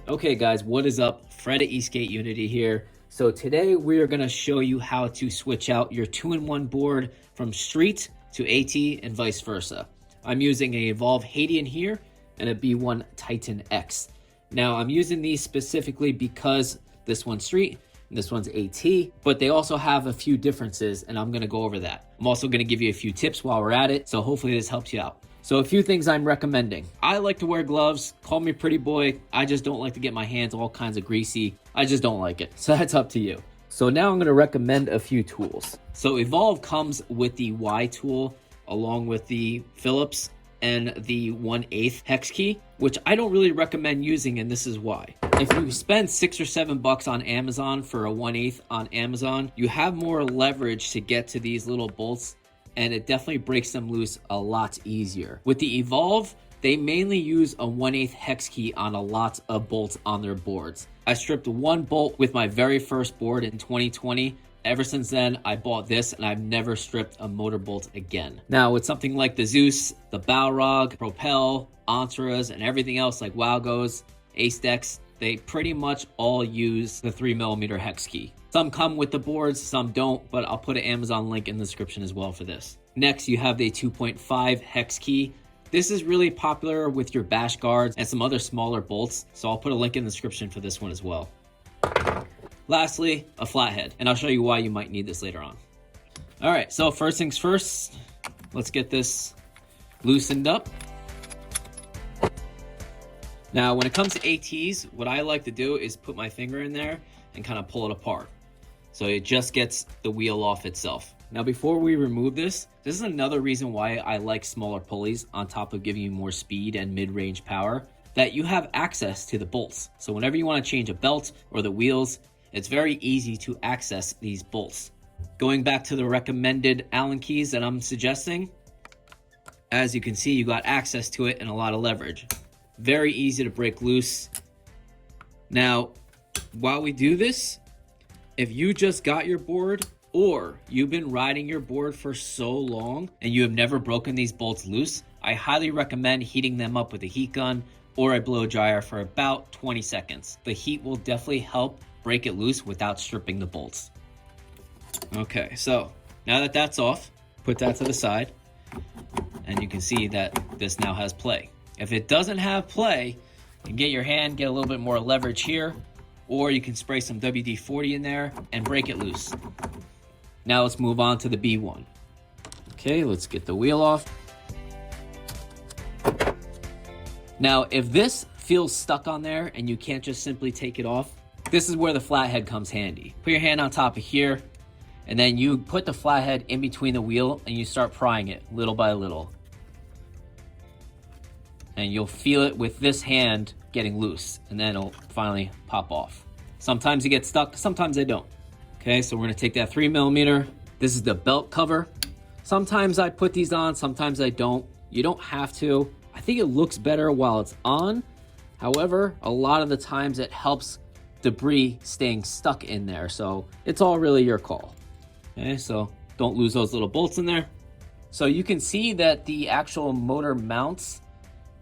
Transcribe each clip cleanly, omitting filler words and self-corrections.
Okay guys, what is up? Fred at Eastgate Unity here. So today we are going to show you how to switch out your 2-in-1 board from Street to AT and vice versa. I'm using a Evolve Hadean here and a B1 Titan X. Now I'm using these specifically because this one's Street and this one's AT, but they also have a few differences and I'm going to go over that. I'm also going to give you a few tips while we're at it, so hopefully this helps you out. So a few things I'm recommending. I like to wear gloves. Call me pretty boy. I just don't like to get my hands all kinds of greasy. I just don't like it. So that's up to you. So now I'm going to recommend a few tools. So Evolve comes with the Y tool along with the Phillips and the 1/8 hex key, which I don't really recommend using, and this is why. If you spend $6 or $7 on Amazon for a 1/8 on Amazon, you have more leverage to get to these little bolts, and it definitely breaks them loose a lot easier. With the Evolve, they mainly use a 1/8 hex key on a lot of bolts on their boards. I stripped one bolt with my very first board in 2020. Ever since then, I bought this and I've never stripped a motor bolt again. Now, with something like the Zeus, the Balrog, Propel, Entras, and everything else like Wowgos, Ace-Dex, they pretty much all use the 3mm hex key. Some come with the boards, some don't, but I'll put an Amazon link in the description as well for this. Next, you have the 2.5 hex key. This is really popular with your bash guards and some other smaller bolts, so I'll put a link in the description for this one as well. Lastly, a flathead, and I'll show you why you might need this later on. All right, so first things first, let's get this loosened up. Now, when it comes to ATs, what I like to do is put my finger in there and kind of pull it apart, so it just gets the wheel off itself. Now, before we remove this is another reason why I like smaller pulleys on top of giving you more speed and mid-range power, that you have access to the bolts. So whenever you want to change a belt or the wheels, it's very easy to access these bolts. Going back to the recommended Allen keys that I'm suggesting, as you can see, you got access to it and a lot of leverage. Very easy to break loose. Now, while we do this, if you just got your board or you've been riding your board for so long and you have never broken these bolts loose, I highly recommend heating them up with a heat gun or a blow dryer for about 20 seconds. The heat will definitely help break it loose without stripping the bolts. Okay, so now that that's off, put that to the side, and you can see that this now has play. If it doesn't have play, you can get your hand, get a little bit more leverage here, or you can spray some WD-40 in there and break it loose. Now let's move on to the B1. Okay, let's get the wheel off. Now, if this feels stuck on there and you can't just simply take it off, this is where the flathead comes handy. Put your hand on top of here, and then you put the flathead in between the wheel and you start prying it little by little. And you'll feel it with this hand getting loose, and then it'll finally pop off. Sometimes you get stuck, sometimes they don't. Okay, so we're gonna take that 3mm. This is the belt cover. Sometimes I put these on, sometimes I don't. You don't have to. I think it looks better while it's on. However, a lot of the times it helps debris staying stuck in there, so it's all really your call. Okay, so don't lose those little bolts in there. So you can see that the actual motor mounts,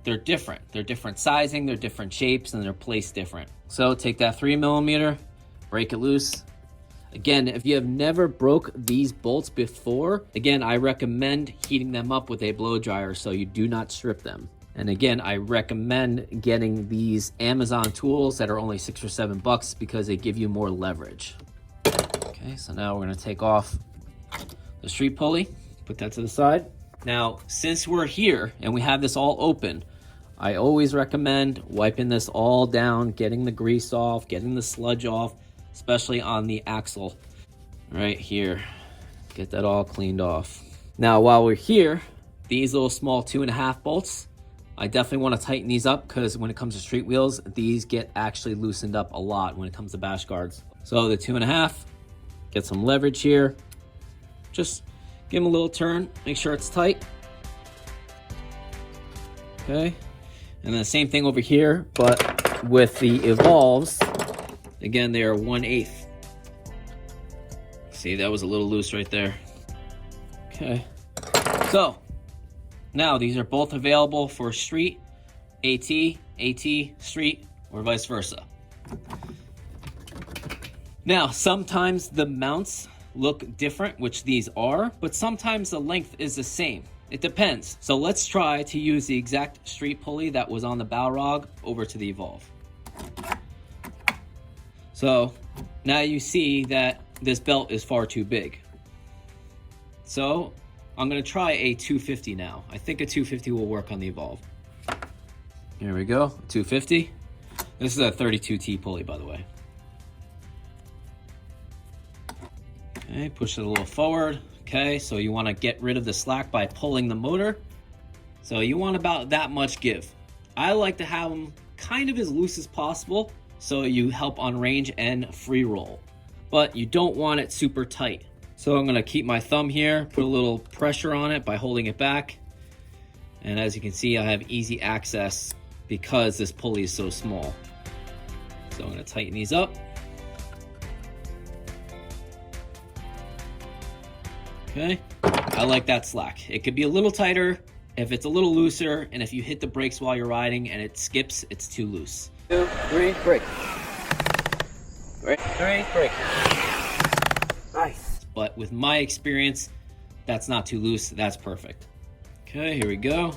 they're different. They're different sizing, they're different shapes, and they're placed different. So take that 3mm, break it loose. Again, if you have never broke these bolts before, again, I recommend heating them up with a blow dryer so you do not strip them. And again, I recommend getting these Amazon tools that are only $6 or $7 because they give you more leverage. Okay, so now we're gonna take off the street pulley, put that to the side. Now, since we're here and we have this all open, I always recommend wiping this all down, getting the grease off, getting the sludge off, especially on the axle right here. Get that all cleaned off. Now, while we're here, these little small 2.5 bolts, I definitely want to tighten these up because when it comes to street wheels, these get actually loosened up a lot when it comes to bash guards. So the 2.5, get some leverage here. Just give them a little turn, make sure it's tight. Okay, and then the same thing over here, but with the Evolves, again, they are 1/8. See, that was a little loose right there. Okay, so now these are both available for street, AT, street, or vice versa. Now, sometimes the mounts look different, which these are, but sometimes the length is the same. It depends. So let's try to use the exact street pulley that was on the Balrog over to the Evolve. So now you see that this belt is far too big. So I'm gonna try a 250 now. I think a 250 will work on the Evolve. Here we go, 250. This is a 32T pulley, by the way. Okay, push it a little forward. Okay, so you want to get rid of the slack by pulling the motor. So you want about that much give. I like to have them kind of as loose as possible so you help on range and free roll. But you don't want it super tight. So I'm going to keep my thumb here, put a little pressure on it by holding it back. And as you can see, I have easy access because this pulley is so small. So I'm going to tighten these up. Okay, I like that slack. It could be a little tighter if it's a little looser, and if you hit the brakes while you're riding and it skips, it's too loose. 2, 3, brake. 3, brake. Nice. But with my experience, that's not too loose. That's perfect. Okay, here we go.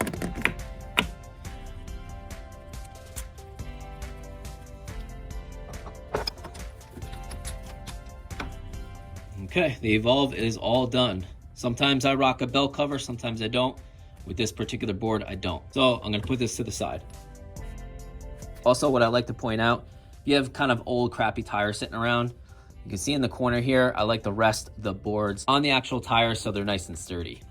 Okay, the Evolve is all done. Sometimes I rock a belt cover, sometimes I don't. With this particular board, I don't. So I'm gonna put this to the side. Also, what I like to point out, if you have kind of old crappy tires sitting around, you can see in the corner here, I like to rest the boards on the actual tires so they're nice and sturdy.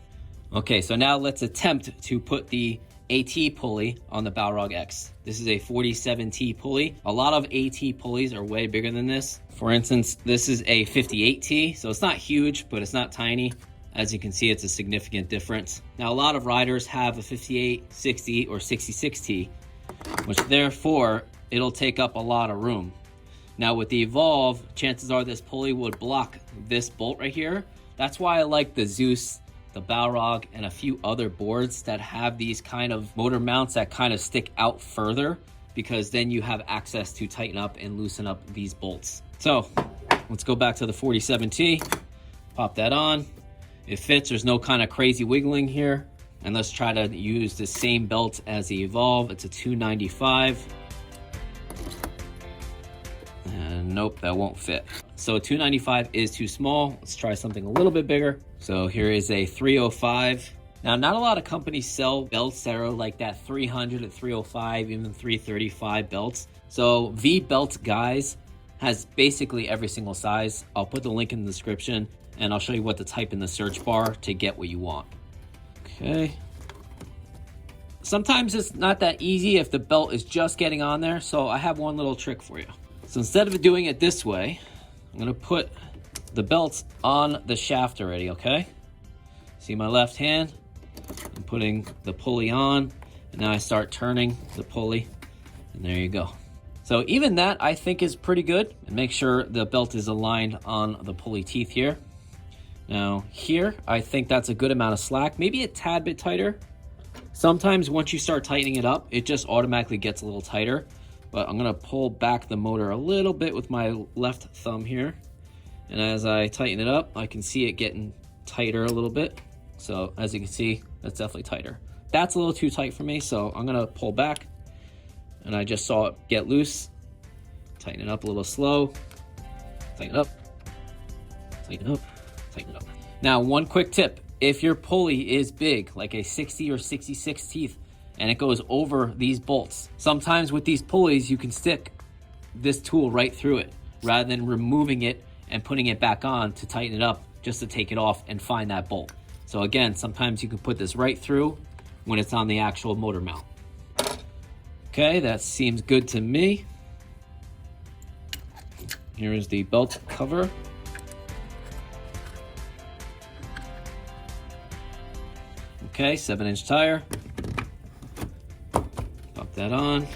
Okay, so now let's attempt to put the AT pulley on the Balrog X. This is a 47T pulley. A lot of AT pulleys are way bigger than this. For instance, this is a 58T, so it's not huge, but it's not tiny. As you can see, it's a significant difference. Now, a lot of riders have a 58, 60, or 66T, which therefore, it'll take up a lot of room. Now, with the Evolve, chances are this pulley would block this bolt right here. That's why I like the Zeus, the Balrog, and a few other boards that have these kind of motor mounts that kind of stick out further, because then you have access to tighten up and loosen up these bolts. So let's go back to the 47T, pop that on. It fits, there's no kind of crazy wiggling here. And let's try to use the same belt as the Evolve. It's a 295. And nope, that won't fit. So a 295 is too small. Let's try something a little bit bigger. So here is a 305. Now, not a lot of companies sell belts that are like that 300 to 305, even 335 belts. So V-Belt Guys has basically every single size. I'll put the link in the description and I'll show you what to type in the search bar to get what you want. Okay. Sometimes it's not that easy if the belt is just getting on there. So I have one little trick for you. So instead of doing it this way, I'm gonna put the belts on the shaft already, okay? See my left hand? I'm putting the pulley on, and now I start turning the pulley, and there you go. So even that, I think, is pretty good. And make sure the belt is aligned on the pulley teeth here. Now here, I think that's a good amount of slack, maybe a tad bit tighter. Sometimes once you start tightening it up, it just automatically gets a little tighter. But I'm gonna pull back the motor a little bit with my left thumb here. And as I tighten it up, I can see it getting tighter a little bit. So as you can see, that's definitely tighter. That's a little too tight for me, so I'm gonna pull back. And I just saw it get loose. Tighten it up a little slow. Tighten it up. Tighten it up. Tighten it up. Now, one quick tip. If your pulley is big, like a 60 or 66 teeth, and it goes over these bolts, sometimes with these pulleys, you can stick this tool right through it rather than removing it and putting it back on to tighten it up just to take it off and find that bolt. So again, sometimes you can put this right through when it's on the actual motor mount. Okay, that seems good to me. Here is the belt cover. Okay, 7-inch tire. Pop that on.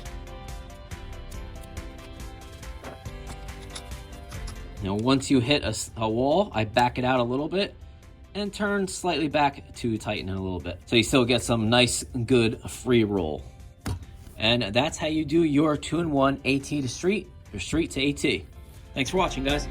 Now, once you hit a wall, I back it out a little bit and turn slightly back to tighten it a little bit. So you still get some nice, good free roll. And that's how you do your 2-in-1 AT to street, or street to AT. Thanks for watching, guys.